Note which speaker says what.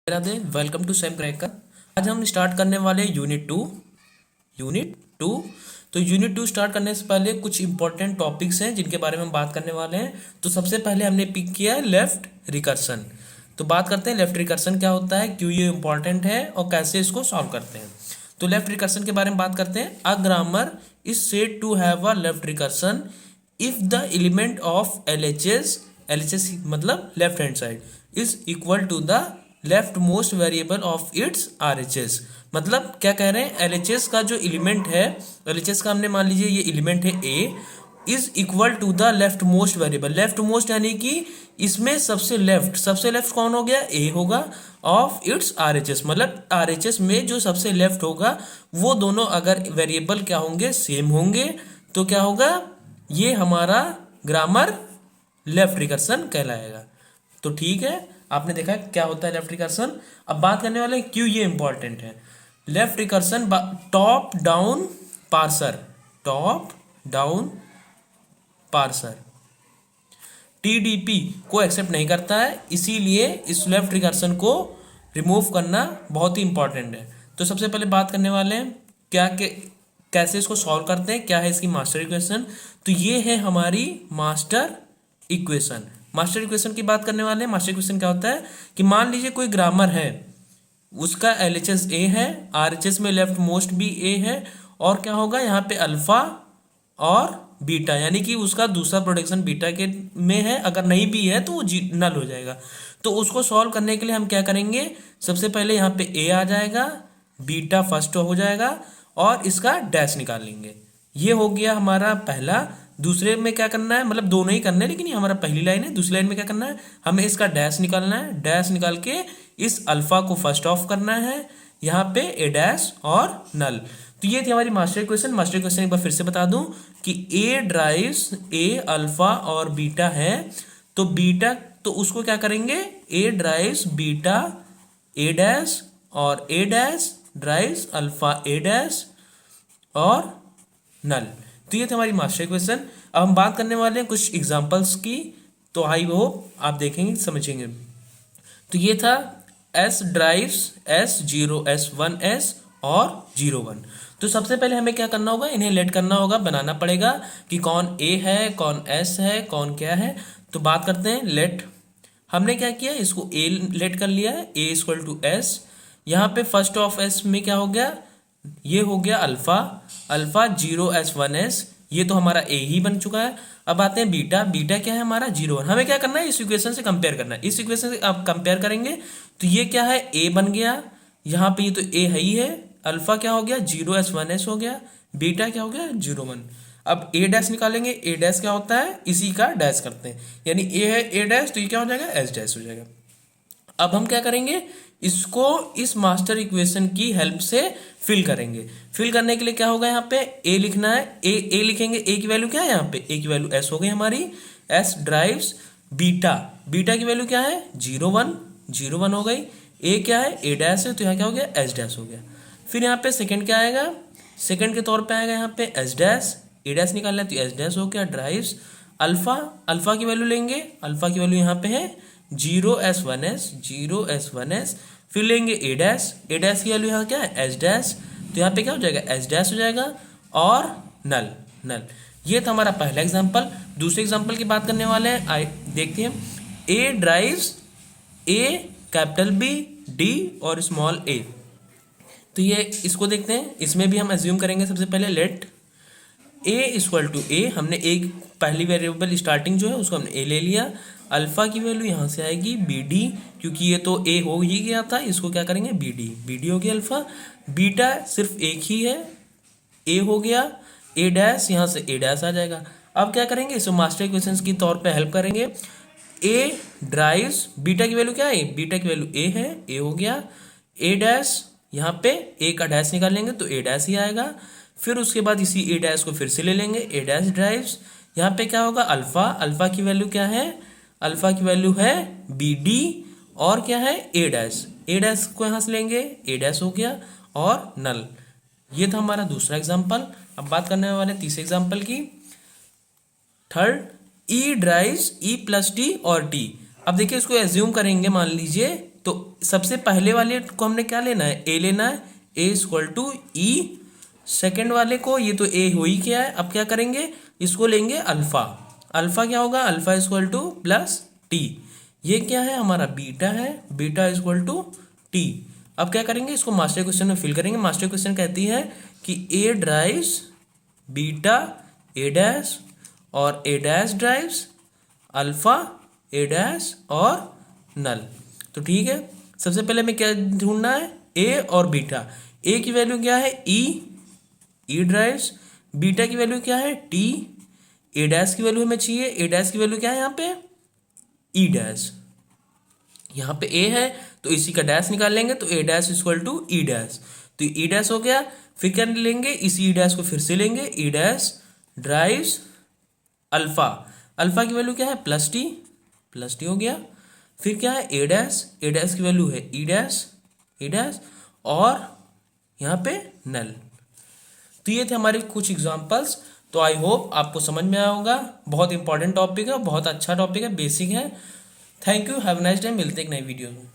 Speaker 1: Radhe, welcome to same cracker. आज हम start करने वाले यूनिट टू। तो यूनिट टू स्टार्ट करने से पहले कुछ इंपॉर्टेंट टॉपिक्स हैं जिनके बारे में हम बात करने वाले हैं। तो सबसे पहले हमने पिक किया है लेफ्ट रिकर्सन। तो बात करते हैं लेफ्ट रिकर्सन क्या होता है, क्यों ये इंपॉर्टेंट है और कैसे इसको सॉल्व करते हैं। तो लेफ्ट रिकर्सन के बारे में बात करते हैं। A grammar is said to have a left recursion if the element of LHS मतलब left hand side is equal to the left most variable of its RHS. मतलब क्या कह रहे हैं, एलएचएस का जो एलिमेंट है, एलएचएस का हमने मान लीजिए ये एलिमेंट है A, is equal to the left most variable. Left most यानी कि इसमें सबसे लेफ्ट कौन हो गया, ए होगा, ऑफ इट्स आरएचएस मतलब आरएचएस में जो सबसे लेफ्ट होगा वो दोनों अगर वेरिएबल क्या होंगे, सेम होंगे, तो क्या होगा, ये हमारा ग्रामर लेफ्ट रिकर्सन कहलाएगा। तो ठीक है, आपने देखा क्या होता है लेफ्ट रिकर्सन। अब बात करने वाले हैं क्यों ये इंपॉर्टेंट है। Left recursion top down parser TDP को एक्सेप्ट नहीं करता है, इसीलिए इस लेफ्ट रिकर्सन को रिमूव करना बहुत ही इंपॉर्टेंट है। तो सबसे पहले बात करने वाले हैं कैसे इसको सॉल्व करते हैं, क्या है इसकी मास्टर इक्वेशन। तो ये है हमारी मास्टर इक्वेशन की बात करने वाले हैं। मास्टर इक्वेशन क्या होता है कि मान लीजिए कोई ग्रामर है, उसका एलएचएस ए है, आरएचएस में लेफ्ट मोस्ट भी ए है, और क्या होगा यहाँ पे अल्फा और बीटा, यानी कि उसका दूसरा प्रोडक्शन बीटा के में है, अगर नहीं भी है तो वो नल हो जाएगा। तो उसको सॉल्व करने के लिए हम क्या करेंगे, सबसे पहले यहाँ पे ए आ जाएगा, बीटा फर्स्ट हो जाएगा और इसका डैश निकाल लेंगे। ये हो गया हमारा पहला। दूसरे में क्या करना है, मतलब दोनों ही करना है, लेकिन ये हमारा पहली लाइन है। दूसरी लाइन में क्या करना है, हमें इसका डैश निकालना है। डैश निकाल के इस अल्फा को फर्स्ट ऑफ करना है, यहाँ पे ए डैश और नल। तो ये थी हमारी मास्टर इक्वेशन। मास्टर इक्वेशन एक बार फिर से बता दूं कि ए ड्राइव्स ए अल्फा और बीटा है, तो बीटा तो उसको क्या करेंगे, ए ड्राइव्स बीटा ए डैश और ए डैश ड्राइव्स अल्फा ए डैश और नल। तो ये थी हमारी मास्टर इक्वेशन। अब हम बात करने वाले हैं कुछ एग्जांपल्स की, तो आई होप आप देखेंगे समझेंगे। तो ये था S drives S0 S1 S और 0 1। तो सबसे पहले हमें क्या करना होगा, इन्हें लेट करना होगा, बनाना पड़ेगा कि कौन ए है, कौन एस है, कौन क्या है। तो बात करते हैं लेट। हमने क्या किया, इसको ए लेट कर लिया है, ए इक्वल टू एस। यहाँ पे फर्स्ट ऑफ एस में क्या हो गया, ये हो गया अल्फा 0 S1 S, ये तो हमारा ए ही बन चुका है। अब आते हैं बीटा क्या है हमारा 0 1। हमें क्या करना है, इस इक्वेशन से कंपेयर करना है। इस इक्वेशन से आप कंपेयर करेंगे तो ये क्या है, ए बन गया, यहाँ पे ये तो ए है ही है। अल्फा क्या हो गया, 0 S1 S हो गया, बीटा क्या हो गया 0 1। अब ए डैश निकालेंगे, ए डैश क्या होता है, इसी का डैश करते हैं, यानी ए है ए डैश, तो ये क्या हो जाएगा, एस डैश हो जाएगा। अब हम क्या करेंगे, इसको इस मास्टर इक्वेशन की हेल्प से फिल करेंगे। फिल करने के लिए क्या होगा, यहाँ पे ए लिखना है, ए लिखेंगे, ए की वैल्यू क्या है, यहाँ पे ए की वैल्यू एस हो गई हमारी। एस ड्राइव्स बीटा की वैल्यू क्या है, 0 1 हो गई। ए क्या है, ए डैश है, तो यहाँ क्या हो गया, एस डैश हो गया। फिर यहाँ पे सेकंड क्या आएगा, सेकंड के तौर पे आएगा यहाँ पे एस डैश, ए डैश निकालना है तो एस डैश हो गया। ड्राइव्स अल्फा की वैल्यू लेंगे, अल्फा की वैल्यू यहाँ पे है 0 S1 S। फिर लेंगे ए डैश की वैल्यू यहाँ क्या है, एस डैश, तो यहाँ पे क्या हो जाएगा, एस डैश हो जाएगा। और नल। ये था हमारा पहला एग्जांपल। दूसरे एग्जांपल की बात करने वाले हैं, देखते हैं। ए ड्राइव्स ए कैपिटल बी डी और स्मॉल ए। तो ये इसको देखते हैं, इसमें भी हम एज्यूम करेंगे सबसे पहले लेट ए इक्वल टू ए। हमने एक पहली वेरिएबल स्टार्टिंग जो है उसको हमने ए ले लिया। अल्फा की वैल्यू यहाँ से आएगी बी डी, क्योंकि ये तो ए हो ही गया था, इसको क्या करेंगे बी डी हो गया अल्फा। बीटा सिर्फ एक ही है, ए हो गया, ए डैश यहाँ से ए डैश आ जाएगा। अब क्या करेंगे, इसको मास्टर इक्वेशंस की तौर पे हेल्प करेंगे। ए ड्राइव्स बीटा की वैल्यू क्या है, बीटा की वैल्यू ए है, ए हो गया। ए डैश यहाँ पे ए का डैश निकालेंगे तो ए डैश ही आएगा। फिर उसके बाद इसी ए डैश को फिर से ले लेंगे, ए डैश ड्राइव्स, यहाँ पे क्या होगा अल्फा की वैल्यू क्या है, अल्फा की वैल्यू है बी डी, और क्या है ए डैश को यहाँ से लेंगे, ए डैश हो गया और नल। ये था हमारा दूसरा एग्जाम्पल। अब बात करने वाले तीसरे एग्जाम्पल की। थर्ड, ई ड्राइव्स ई प्लस टी और टी। अब देखिए इसको एज्यूम करेंगे, मान लीजिए तो सबसे पहले वाले को हमने क्या लेना है, ए लेना है, ए इक्वल टू ई। सेकेंड वाले को, ये तो ए हो ही क्या है, अब क्या करेंगे, इसको लेंगे अल्फा। अल्फा क्या होगा, alpha equal two plus T. ये क्या है, हमारा बीटा है, बीटा इक्वल टू टी। अब क्या करेंगे, इसको मास्टर क्वेश्चन में फिल करेंगे। मास्टर क्वेश्चन कहती है कि ए ड्राइव्स बीटा ए डैश और ए डैश ड्राइव्स अल्फा ए डैश और नल। तो ठीक है, सबसे पहले हमें क्या ढूंढना है, ए और बीटा। ए की वैल्यू क्या है, ई ड्राइव्स। बीटा की वैल्यू क्या है, टी। ए डैश की वैल्यू हमें चाहिए, ए डैश की वैल्यू क्या है यहाँ पे, ई डैश। यहाँ पे ए है तो इसी का डैश निकाल लेंगे, तो A dash equal to E dash. तो ई डैश हो गया। फिर क्या लेंगे, इसी ई डैश को फिर से लेंगे, ई डैश ड्राइव्स अल्फा। अल्फा की वैल्यू क्या है, प्लस टी हो गया। फिर क्या है, ए डैश की वैल्यू है ई डैश और यहाँ पे नल। तो ये थे हमारे कुछ एग्जांपल्स। तो आई होप आपको समझ में आया होगा। बहुत इंपॉर्टेंट टॉपिक है, बहुत अच्छा टॉपिक है, बेसिक है। Thank you, have nice day. मिलते हैं एक नई वीडियो में।